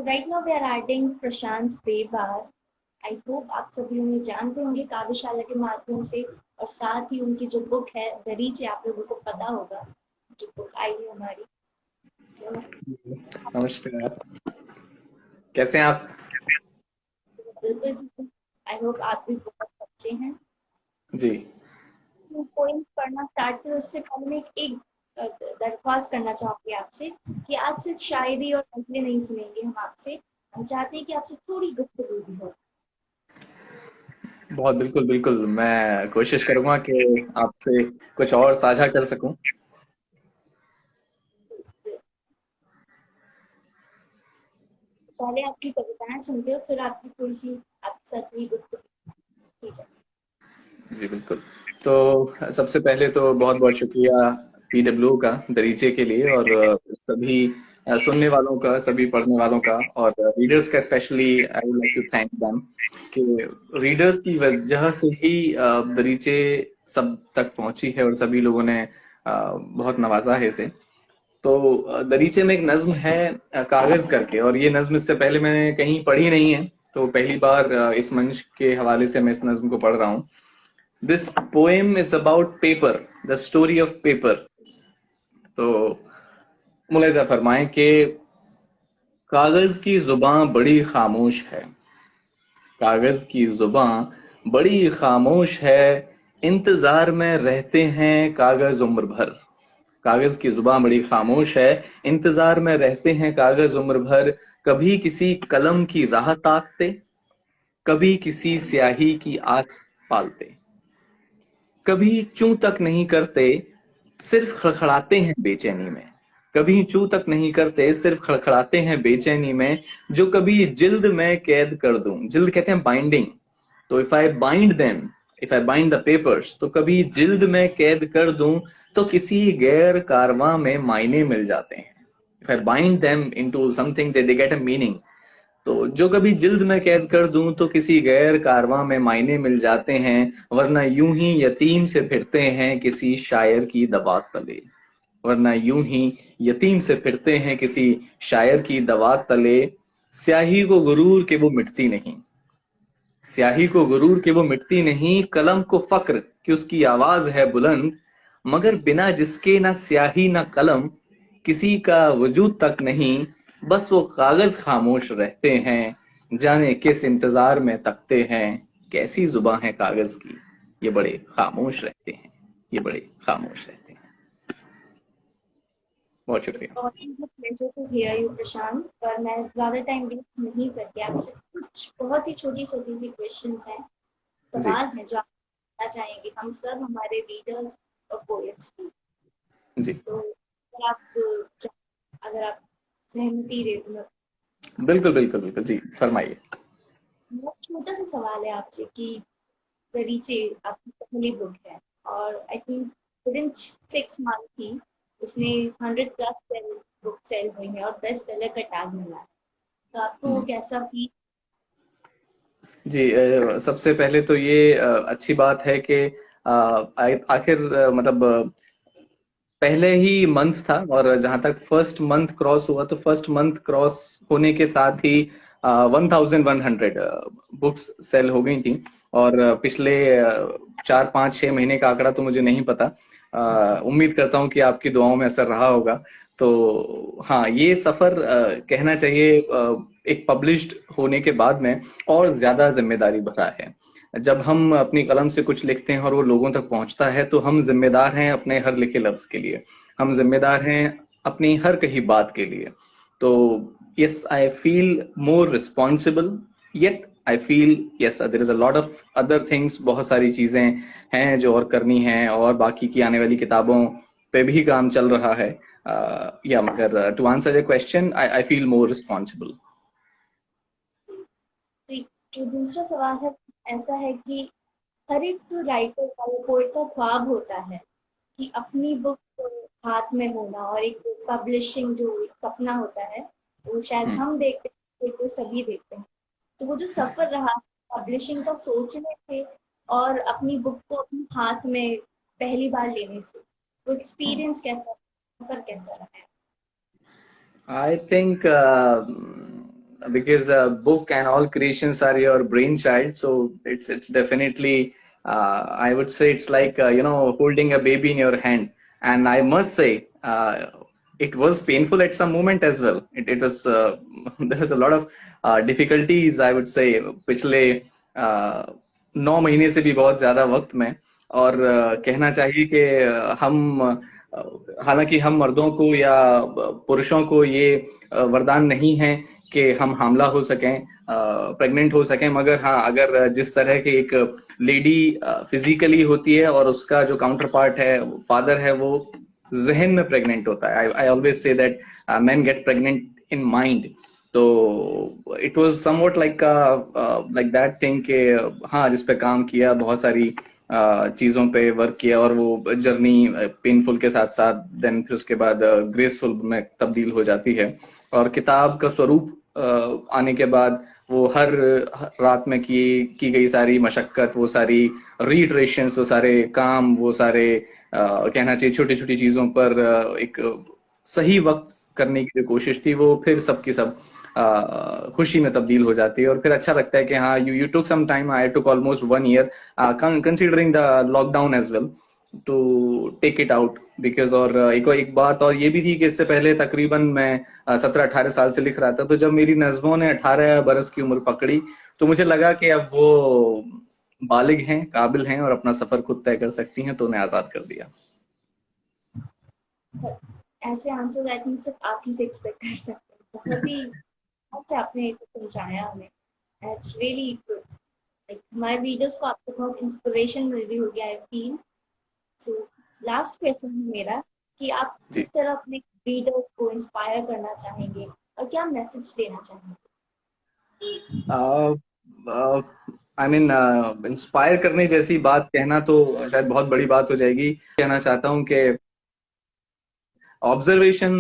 Right now we are adding Prashant Bebar. I hope आप सभी उन्हें जानते होंगे काव्यशाला के माध्यम से, और साथ ही उनकी जो बुक है दरीचे, आप लोगों को पता होगा, जो बुक आई है हमारी। नमस्कार। कैसे हैं आप? बिल्कुल। आई होप आप भी बहुत अच्छे हैं। जी। पोइम पढ़ना स्टार्ट करें उससे पहले मैं एक दरख्वास्त करना चाहूंगी आपसे कि आज सिर्फ शायरी और गजलें नहीं सुनेंगे हम आपसे। हम चाहते हैं कि आपसे थोड़ी गुफ्तगू भी हो। बहुत बिल्कुल बिल्कुल, मैं कोशिश करूंगा कि आपसे कुछ और साझा कर सकूं। पहले आपकी कविताएं सुनते हो, फिर आपकी थोड़ी सी आपके साथ हुई गुफ्तगू की जाए। जी बिल्कुल। तो सबसे पहले तो बहुत बहुत शुक्रिया पीडब्ल्यू का दरीचे के लिए, और सभी सुनने वालों का, सभी पढ़ने वालों का, और रीडर्स का specially I would like to thank them कि रीडर्स की वजह से ही दरीचे सब तक पहुंची है और सभी लोगों ने बहुत नवाजा है इसे। तो दरीचे में एक नज्म है कागज करके, और ये नज्म इससे पहले मैंने कहीं पढ़ी नहीं है, तो पहली बार इस मंच के हवाले से मैं इस नज्म को पढ़ रहा हूँ। This poem is about paper, the story of paper. तो मुलाहिजा फरमाएं कि कागज की जुबान बड़ी खामोश है, कागज की जुबान बड़ी खामोश है, इंतजार में रहते हैं कागज उम्र भर। कागज की जुबान बड़ी खामोश है, इंतजार में रहते हैं कागज उम्र भर। कभी किसी कलम की राह ताकते, कभी किसी स्याही की आस पालते, कभी चूं तक नहीं करते, सिर्फ खड़खड़ाते हैं बेचैनी में। कभी चूं तक नहीं करते, सिर्फ खड़खड़ाते हैं बेचैनी में। जो कभी जिल्द में कैद कर दूं, जिल्द कहते हैं बाइंडिंग, तो if I bind them, if I bind the papers, तो कभी जिल्द में कैद कर दूं तो किसी गैर कारवां में मायने मिल जाते हैं। If I bind them into something they get a meaning. तो जो कभी जिल्द में कैद कर दूं तो किसी गैर कारवां में मायने मिल जाते हैं, वरना यूं ही यतीम से फिरते हैं किसी शायर की दवात तले। वरना यूं ही यतीम से फिरते हैं किसी शायर की दवात तले। स्याही को गुरूर के वो मिटती नहीं, स्याही को गुरूर के वो मिटती नहीं, कलम को फक्र कि उसकी आवाज है बुलंद। मगर बिना जिसके ना स्याही ना कलम, किसी का वजूद तक नहीं। बस वो कागज खामोश रहते हैं, जाने किस इंतजार में तकते हैं। कैसी जुबां है कागज की, ये बड़े खामोश रहते हैं, ये बड़े खामोश रहते हैं। बहुत इट्स शुक्रिया। Always a pleasure to hear you Prashant. पर मैं ज्यादा टाइम वेस्ट नहीं करके आपसे कुछ बहुत ही छोटी छोटी सी क्वेश्चंस हैं, जी। सवाल हैं जो आप करना चाहेंगे। हम सब हमारे रीडर्स और पोएट्स की। जी तो अगर आप सहमति बिल्कुल बिल्कुल बिल्कुल, जी फरमाइए। बहुत छोटा सा सवाल है आपसे कि दरीचे आपकी पहली बुक है, और I think within 6 month ही उसने 100+ बुक सेल हुई है और बेस्ट सेलर का टैग मिला है। तो आपको हम्म। कैसा फील? जी, सबसे पहले तो ये अच्छी बात है कि आखिर मतलब पहले ही मंथ था, और जहां तक फर्स्ट मंथ क्रॉस हुआ, तो फर्स्ट मंथ क्रॉस होने के साथ ही 1100 बुक्स सेल हो गई थी। और पिछले 4 5 6 महीने का आंकड़ा तो मुझे नहीं पता। उम्मीद करता हूँ कि आपकी दुआओं में असर रहा होगा। तो हाँ, ये सफर कहना चाहिए एक पब्लिश्ड होने के बाद में और ज्यादा जिम्मेदारी भरा है। जब हम अपनी कलम से कुछ लिखते हैं और वो लोगों तक पहुंचता है, तो हम जिम्मेदार हैं अपने हर लिखे लफ्ज के लिए, हम जिम्मेदार हैं अपनी हर कही बात के लिए। तो yes, I feel more responsible, yet I feel yes there is a lot of other things, बहुत सारी चीजें हैं जो और करनी है, और बाकी की आने वाली किताबों पे भी काम चल रहा है। या मगर to answer your question, I feel more responsible. तो जो दूसरा सवाल है ऐसा है कि हर एक राइटर का या पोएट का ख्वाब होता है कि अपनी बुक हाथ में होना, और एक पब्लिशिंग जो एक सपना होता है वो शायद हम देखते हैं, तो सभी देखते हैं। तो वो जो सफर रहा पब्लिशिंग का सोचने से और अपनी बुक को अपने हाथ में पहली बार लेने से, वो एक्सपीरियंस कैसा, सफर कैसा रहा है? I think because book and all creations are your brainchild, so it's definitely I would say it's like holding a baby in your hand. And I must say it was painful at some moment as well. It was there was a lot of difficulties, I would say, पिछले 9 महीने से भी बहुत ज्यादा वक्त में। और कहना चाहिए कि हम हालांकि हम मर्दों को या पुरुषों को ये वरदान नहीं है कि हम हामला हो सकें, प्रेग्नेंट हो सकें, मगर हाँ, अगर जिस तरह की एक लेडी फिजिकली होती है और उसका जो काउंटर पार्ट है, फादर है, वो जहन में प्रेग्नेंट होता है। I always say that man get pregnant in mind. तो it was somewhat like that thing के हाँ, जिस पे काम किया, बहुत सारी चीजों पे वर्क किया, और वो जर्नी पेनफुल के साथ साथ देन फिर उसके बाद ग्रेसफुल में तब्दील हो जाती है। और किताब का स्वरूप आने के बाद वो हर रात में की गई सारी मशक्कत, वो सारी रीट्रेशंस, वो सारे काम, वो सारे कहना चाहिए छोटी छोटी चीजों पर एक सही वक्त करने की जो कोशिश थी, वो फिर सबकी सब खुशी में तब्दील हो जाती है। और फिर अच्छा लगता है कि हाँ, you took some time, I took almost 1 year considering the lockdown as well to take it out because. और एक बात और ये भी थी कि इससे पहले तकरीबन मैं 17-18 साल से लिख रहा था, तो जब मेरी नज़्मों ने 18 बरस की उम्र पकड़ी, तो मुझे लगा कि अब वो बालिग हैं, काबिल हैं और अपना सफर खुद तय कर सकती हैं, तो उन्हें आजाद कर दिया। ऐसे आंसर आई थिंक सिर्फ आप ही से एक्सपेक्ट कर सकते हैं। बहुत ही अच्छा आपने समझाया हमें, इट्स रियली गुड। लाइक हमारे रीडर्स को आपसे बहुत इंस्पिरेशन मिल रही होगी, I feel. So last question है मेरा कि आप किस तरह अपने रीडर्स को इंस्पायर करना चाहेंगे और क्या मैसेज देना चाहेंगे? आई मीन इंस्पायर करने जैसी बात कहना तो शायद बहुत बड़ी बात हो जाएगी। कहना चाहता हूँ कि ऑब्जर्वेशन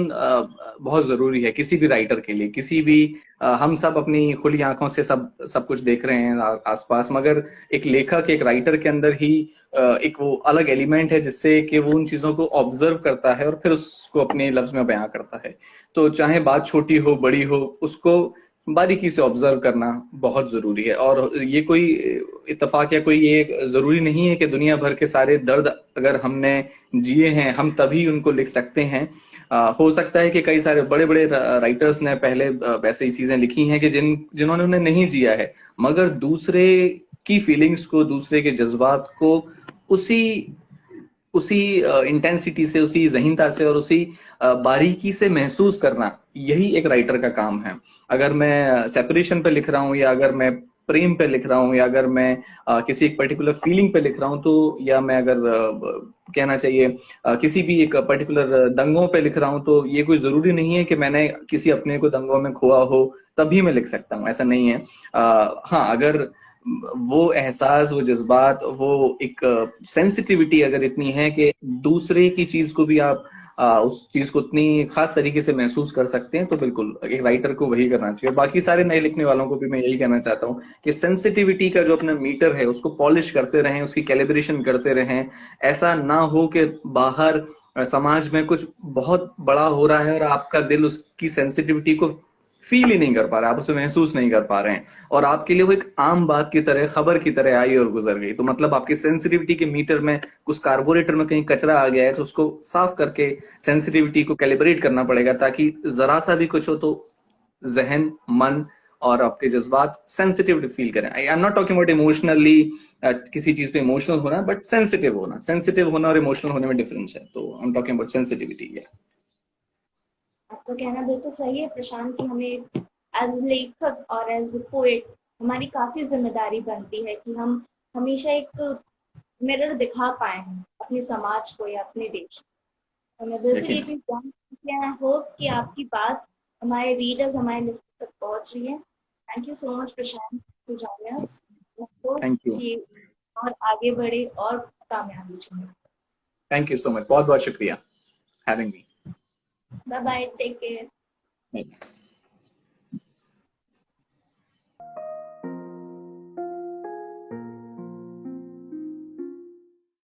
बहुत जरूरी है किसी भी राइटर के लिए। किसी भी हम सब अपनी खुली आंखों से सब कुछ देख रहे हैं आसपास, मगर एक लेखक, एक राइटर के अंदर ही एक वो अलग एलिमेंट है जिससे कि वो उन चीजों को ऑब्जर्व करता है और फिर उसको अपने लफ्ज में बयां करता है। तो चाहे बात छोटी हो बड़ी हो, उसको बारीकी से ऑब्जर्व करना बहुत जरूरी है। और ये कोई इत्तेफाक या कोई ये जरूरी नहीं है कि दुनिया भर के सारे दर्द अगर हमने जिए हैं हम तभी उनको लिख सकते हैं। हो सकता है कि कई सारे बड़े बड़े राइटर्स ने पहले वैसे ही चीजें लिखी हैं कि जिन्होंने उन्हें नहीं जिया है, मगर दूसरे की फीलिंग्स को, दूसरे के जज्बात को उसी इंटेंसिटी से, उसी जहीनता से और उसी बारीकी से महसूस करना, यही एक राइटर का काम है। अगर मैं सेपरेशन पे लिख रहा हूँ, या अगर मैं प्रेम पे लिख रहा हूँ, या अगर मैं किसी एक पर्टिकुलर फीलिंग पे लिख रहा हूँ, तो या मैं अगर कहना चाहिए किसी भी एक पर्टिकुलर दंगों पे लिख रहा हूँ, तो ये कोई जरूरी नहीं है कि मैंने किसी अपने को दंगों में खोआ हो तभी मैं लिख सकता हूँ, ऐसा नहीं है। हाँ, अगर वो एहसास, वो जज्बात, वो एक सेंसिटिविटी अगर इतनी है कि दूसरे की चीज को भी आप उस चीज को इतनी खास तरीके से महसूस कर सकते हैं, तो बिल्कुल एक राइटर को वही करना चाहिए। और बाकी सारे नए लिखने वालों को भी मैं यही कहना चाहता हूँ कि सेंसिटिविटी का जो अपना मीटर है उसको पॉलिश करते रहें, उसकी कैलिब्रेशन करते रहें। ऐसा ना हो कि बाहर समाज में कुछ बहुत बड़ा हो रहा है और आपका दिल उसकी सेंसिटिविटी को फील ही नहीं कर पा रहा, आप उसे महसूस नहीं कर पा रहे हैं, और आपके लिए वो एक आम बात की तरह, खबर की तरह आई और गुजर गई। तो मतलब आपकी सेंसिटिविटी के मीटर में कुछ कार्बोरेटर में कहीं कचरा आ गया है, तो उसको साफ करके सेंसिटिविटी को कैलिब्रेट करना पड़ेगा, ताकि जरा सा भी कुछ हो तो जहन, मन और आपके जज्बात सेंसिटिव फील करें। I am not talking about emotionally, किसी चीज पे इमोशनल होना, बट सेंसिटिव होना। सेंसिटिव होना और इमोशनल होने में डिफरेंस है, तो I am talking about sensitivity. आपका कहना बिल्कुल सही है प्रशांत, कि हमें एज लेखक और एज पोएट हमारी काफी जिम्मेदारी बनती है कि हम हमेशा एक मिरर दिखा पाए हैं अपने समाज को या अपने देश को। मैं बिल्कुल ये चीज जानती हूँ। आई होप कि आपकी बात हमारे रीडर्स, हमारे लिसनर्स तक पहुंच रही है। Thank you so much Prashant to join us. Thank you. और आगे बढ़े और कामयाबी चुने। थैंक यू सो मच, बहुत बहुत शुक्रिया having me. Bye bye, take care. Bye.